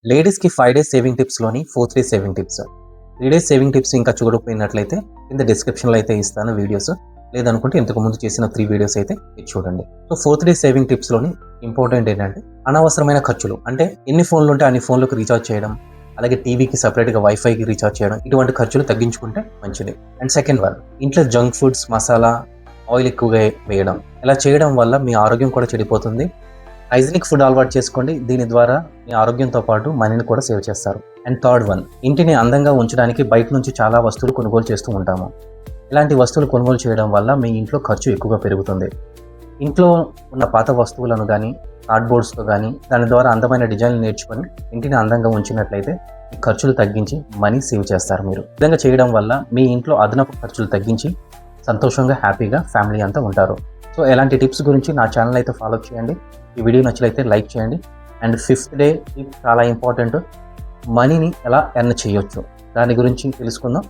లేడీస్‌కి 5 days saving టిప్స్‌లోని 4-3 saving tips. 3 days saving tips ఇంకా చూడకపోయినట్లయితే కింద డిస్క్రిప్షన్‌లో అయితే ఇస్తాను వీడియోస్. లేదనుకుంటే ఇంతకుముందు చేసిన 3 వీడియోస్ అయితే ఇది చూడండి. సో 4-3 సేవింగ్ టిప్స్‌లోని ఇంపార్టెంట్ ఏంటంటే అనవసరమైన ఖర్చులు. అంటే ఎన్ని ఫోన్లు ఉంటే అన్ని ఫోన్లకు రీచార్జ్ చేయడం, అలాగే టీవీకి సెపరేట్‌గా వైఫైకి రీచార్జ్ చేయడం, ఇటువంటి ఖర్చులు తగ్గించుకుంటే మంచిది. అండ్ సెకండ్ వన్, ఇంట్లో జంక్ ఫుడ్స్, మసాలా, ఆయిల్ ఎక్కువగా వేయడం. ఇలా చేయడం వల్ల మీ ఆరోగ్యం కూడా చెడిపోతుంది. హైజీనిక్ ఫుడ్ అలవాటు చేసుకోండి. దీని ద్వారా మీ ఆరోగ్యంతో పాటు మనీని కూడా సేవ్ చేస్తారు. అండ్ థర్డ్ వన్, ఇంటిని అందంగా ఉంచడానికి బయట నుంచి చాలా వస్తువులు కొనుగోలు చేస్తూ ఉంటాము. ఇలాంటి వస్తువులు కొనుగోలు చేయడం వల్ల మీ ఇంట్లో ఖర్చు ఎక్కువగా పెరుగుతుంది. ఇంట్లో ఉన్న పాత వస్తువులను కానీ, కార్డ్బోర్డ్స్తో కానీ దాని ద్వారా అందమైన డిజైన్లు నేర్చుకొని ఇంటిని అందంగా ఉంచినట్లయితే మీ ఖర్చులు తగ్గించి మనీ సేవ్ చేస్తారు మీరు. ఈ విధంగా చేయడం వల్ల మీ ఇంట్లో అదనపు ఖర్చులు తగ్గించి సంతోషంగా, హ్యాపీగా ఫ్యామిలీ అంతా ఉంటారు. సో ఎలాంటి టిప్స్ గురించి నా ఛానల్ అయితే ఫాలో చేయండి. ఈ వీడియో నచ్చినట్లయితే లైక్ చేయండి. అండ్ 5th డే టిప్ చాలా ఇంపార్టెంట్. మనీని ఎలా ఎర్న్ చేయొచ్చు దాని గురించి తెలుసుకుందాం.